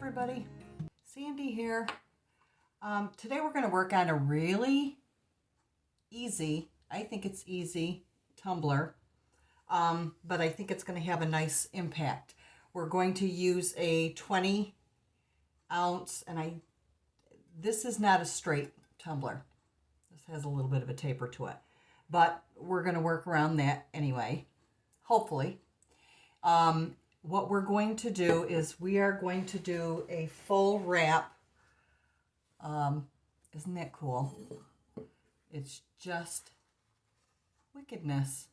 everybody, Sandy here. Today we're going to work on a really easy, I think it's easy, tumbler, but I think it's going to have a nice impact. We're going to use a 20 ounce, and this is not a straight tumbler. This has a little bit of a taper to it, but we're going to work around that anyway, hopefully. What we're going to do is we are going to do a full wrap. Isn't that cool? It's just wickedness.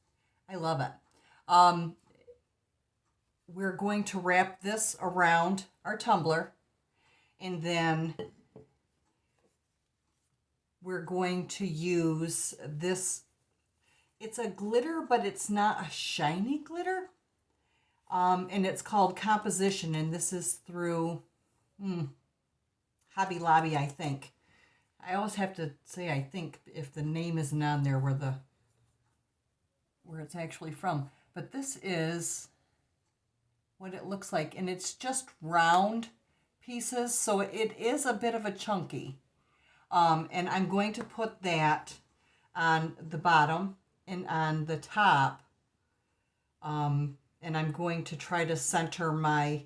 I love it. We're going to wrap this around our tumbler, and then we're going to use this. It's a glitter, but it's not a shiny glitter. And it's called Composition, and this is through Hobby Lobby, I think. I always have to say I think if the name isn't on there where it's actually from. But this is what it looks like, and it's just round pieces, so it is a bit of a chunky. And I'm going to put that on the bottom and on the top. And I'm going to try to center my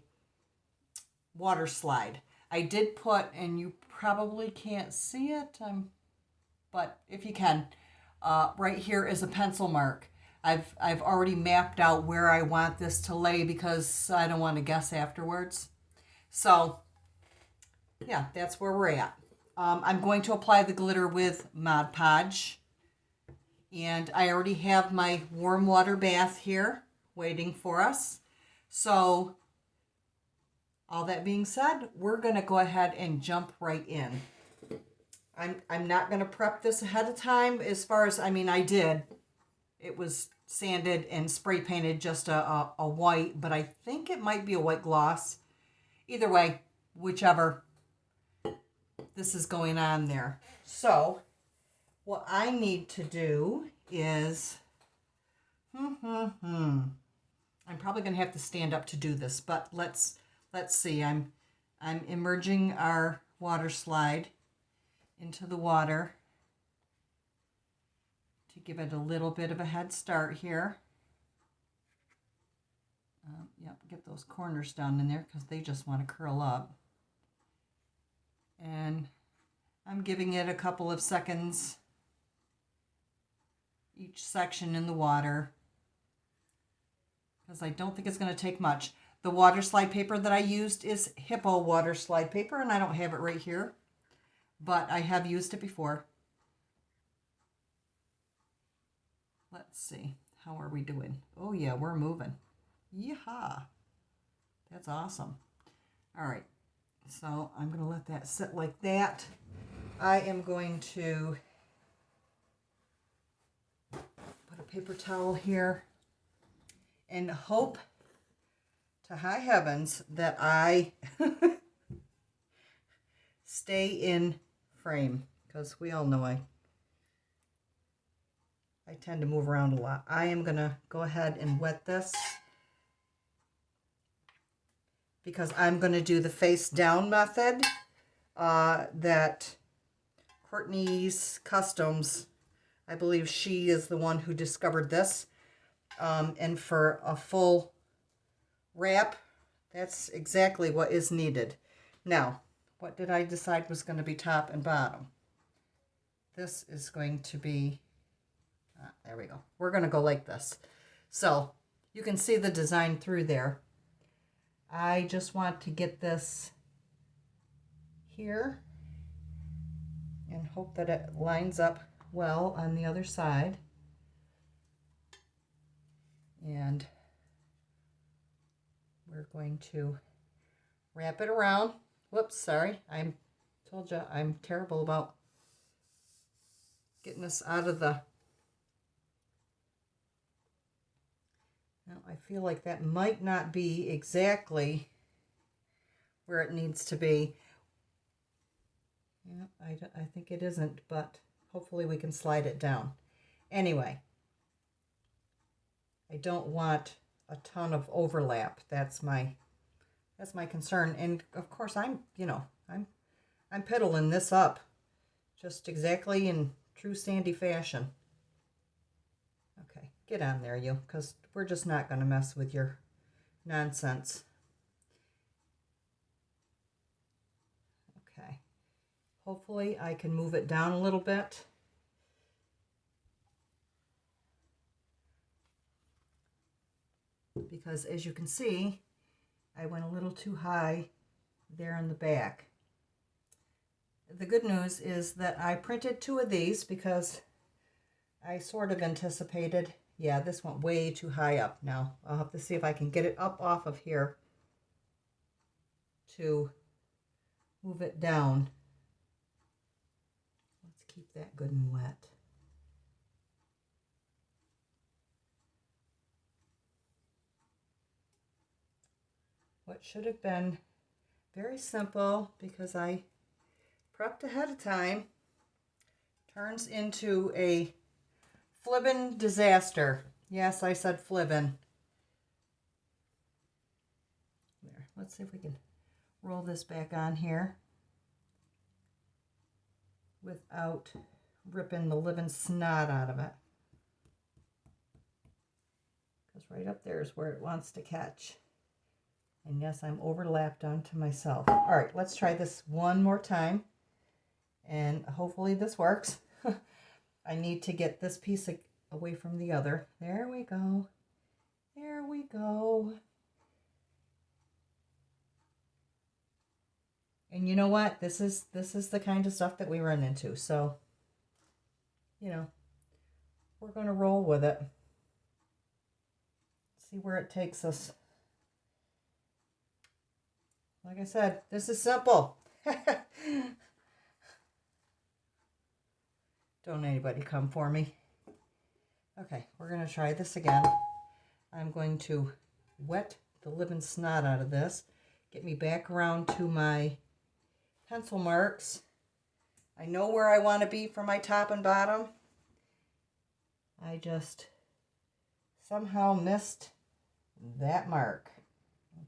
water slide. I did put, and you probably can't see it, but if you can, right here is a pencil mark. I've already mapped out where I want this to lay because I don't want to guess afterwards. So, yeah, that's where we're at. I'm going to apply the glitter with Mod Podge. And I already have my warm water bath here waiting for us. So all that being said, we're going to go ahead and jump right in. I'm not going to prep this ahead of time as far as, I did. It was sanded and spray painted just a white, but I think it might be a white gloss. Either way, whichever, this is going on there. So what I need to do is, I'm probably going to have to stand up to do this, but let's see. I'm immersing our water slide into the water to give it a little bit of a head start here. Yep, get those corners down in there because they just want to curl up. And I'm giving it a couple of seconds each section in the water, because I don't think it's going to take much. The water slide paper that I used is Hippo water slide paper, and I don't have it right here, but I have used it before. Let's see. How are we doing? Oh, yeah, we're moving. Yeehaw. That's awesome. All right. So I'm going to let that sit like that. I am going to put a paper towel here and hope to high heavens that I stay in frame, because we all know I tend to move around a lot. I am going to go ahead and wet this because I'm going to do the face down method that Courtney's Customs, I believe she is the one who discovered this. And for a full wrap, that's exactly what is needed. Now, what did I decide was going to be top and bottom? This is going to be, there we go. We're going to go like this. So you can see the design through there. I just want to get this here and hope that it lines up well on the other side. And we're going to wrap it around. Whoops, sorry. I told you I'm terrible about getting this out of the... Now, I feel like that might not be exactly where it needs to be. Yeah, I think it isn't, but hopefully we can slide it down. Anyway, I don't want a ton of overlap. That's my That's my concern. And of course I'm piddling this up just exactly in true Sandi fashion. Okay, get on there, you, because we're just not going to mess with your nonsense. Okay, hopefully I can move it down a little bit. Because as you can see, I went a little too high there in the back. The good news is that I printed 2 of these because I sort of anticipated, yeah, this went way too high up. Now I'll have to see if I can get it up off of here to move it down. Let's keep that good and wet. What should have been very simple, because I prepped ahead of time, turns into a flibbin' disaster. Yes, I said flibbin'. There, let's see if we can roll this back on here without ripping the living snot out of it. Because right up there is where it wants to catch. And yes, I'm overlapped onto myself. All right, let's try this one more time. And hopefully this works. I need to get this piece away from the other. There we go. There we go. And you know what? This is the kind of stuff that we run into. So, you know, we're going to roll with it. See where it takes us. Like I said, this is simple. Don't anybody come for me. Okay, we're going to try this again. I'm going to wet the living snot out of this. Get me back around to my pencil marks. I know where I want to be for my top and bottom. I just somehow missed that mark.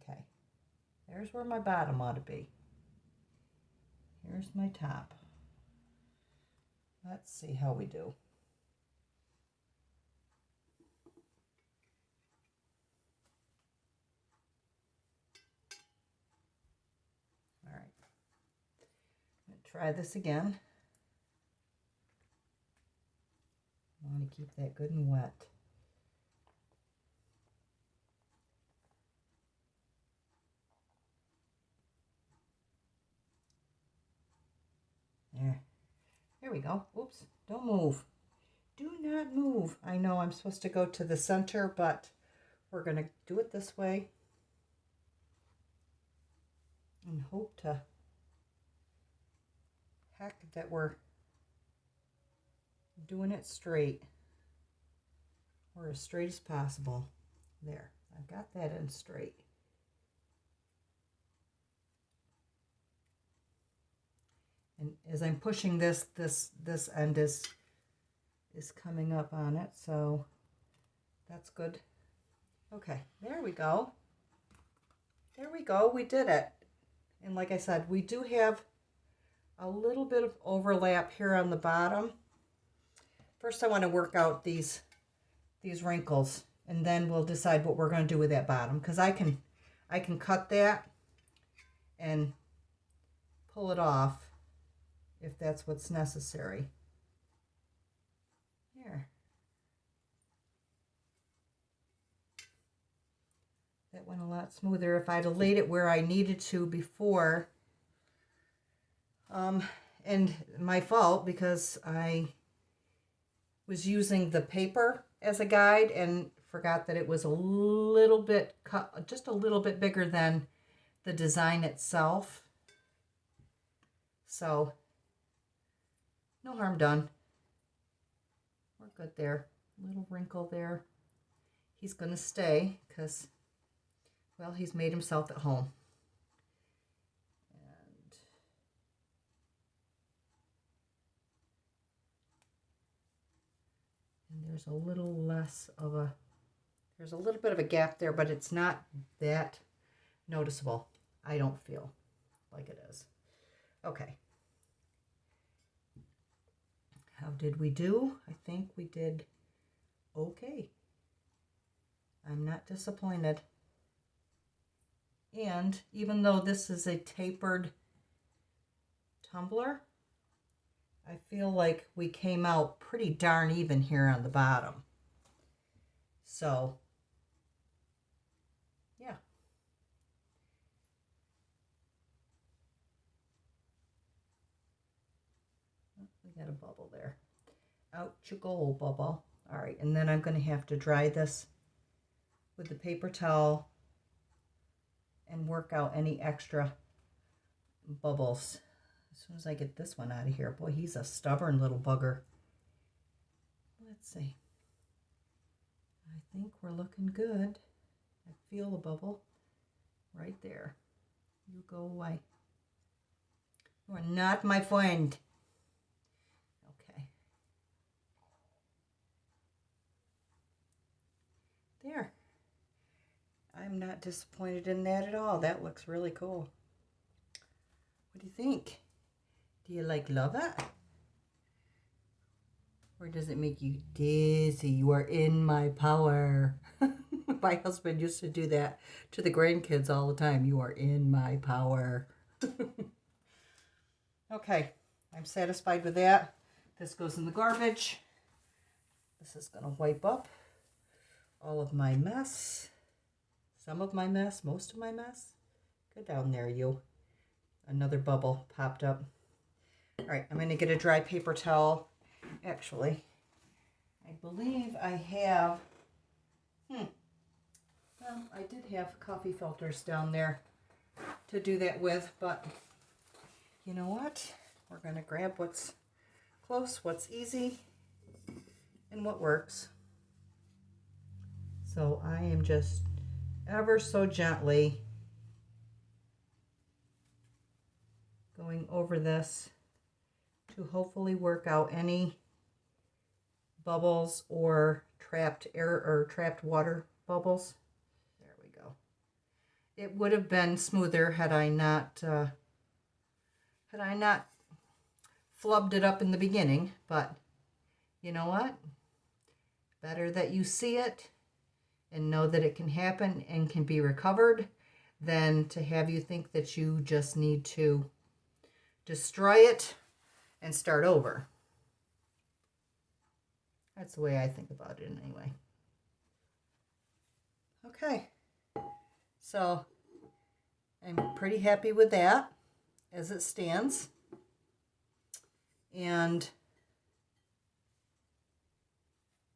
Okay. There's where my bottom ought to be. Here's my top. Let's see how we do. All right. I'm going to try this again. I want to keep that good and wet. There we go. Oops, don't move. Do not move. I know I'm supposed to go to the center, but we're going to do it this way and hope to heck that we're doing it straight, or as straight as possible. There, I've got that in straight. And as I'm pushing this end is coming up on it, so that's good. Okay, there we go. There we go, we did it. And like I said, we do have a little bit of overlap here on the bottom. First I want to work out these wrinkles, and then we'll decide what we're going to do with that bottom, because I can cut that and pull it off if that's what's necessary. There. That went a lot smoother. If I'd have laid it where I needed to before, and my fault, because I was using the paper as a guide and forgot that it was a little bit cut, just a little bit bigger than the design itself. So no harm done. We're good there. Little wrinkle there. He's going to stay because, well, he's made himself at home. And there's a little less of there's a little bit of a gap there, but it's not that noticeable. I don't feel like it is. Okay. How did we do? I think we did okay. I'm not disappointed. And even though this is a tapered tumbler, I feel like we came out pretty darn even here on the bottom. So, yeah. We got a bubble there. Out you go, bubble. All right, and then I'm going to have to dry this with the paper towel and work out any extra bubbles. As soon as I get this one out of here. Boy, he's a stubborn little bugger. Let's see. I think we're looking good. I feel a bubble right there. You go away. You are not my friend. Okay. There. I'm not disappointed in that at all. That looks really cool. What do you think? Do you love it? Or does it make you dizzy? You are in my power. My husband used to do that to the grandkids all the time. You are in my power. Okay, I'm satisfied with that. This goes in the garbage. This is going to wipe up all of my mess. Some of my mess, most of my mess. Go down there, you. Another bubble popped up. All right, I'm going to get a dry paper towel. Actually, I believe I have, well, I did have coffee filters down there to do that with, but you know what? We're going to grab what's close, what's easy, and what works. So I am just ever so gently going over this to hopefully work out any bubbles or trapped air or trapped water bubbles. There we go. It would have been smoother had I not flubbed it up in the beginning, but you know what? Better that you see it and know that it can happen and can be recovered than to have you think that you just need to destroy it and start over. That's the way I think about it anyway. Okay, so I'm pretty happy with that as it stands. And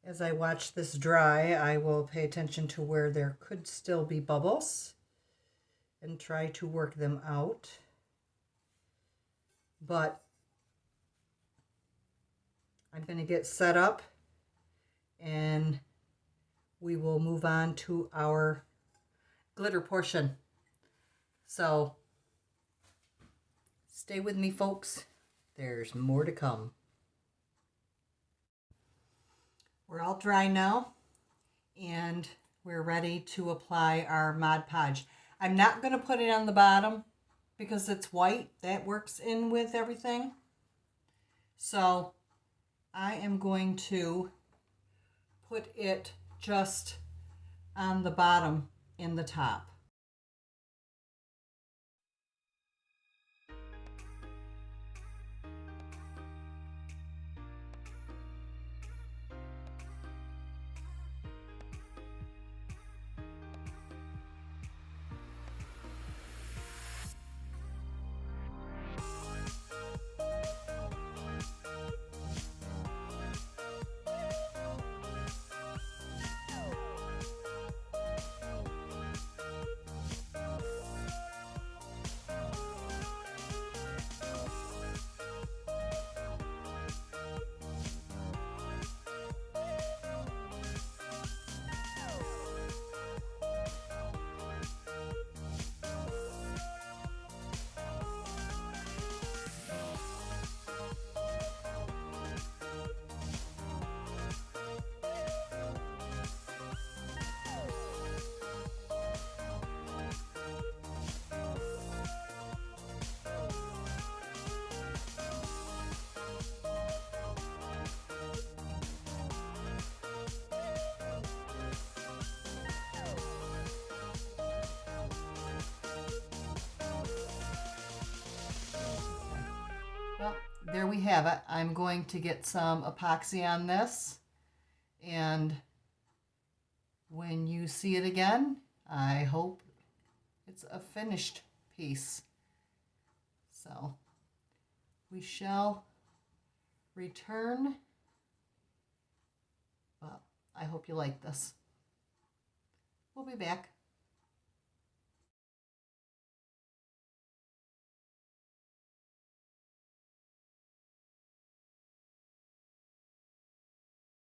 as I watch this dry, I will pay attention to where there could still be bubbles and try to work them out. But I'm going to get set up and we will move on to our glitter portion. So stay with me, folks. There's more to come. We're all dry now and we're ready to apply our Mod Podge. I'm not going to put it on the bottom because it's white. That works in with everything. So I am going to put it just on the bottom in the top. there we have it. I'm going to get some epoxy on this, and when you see it again, I hope it's a finished piece. So we shall return. Well, I hope you like this. We'll be back.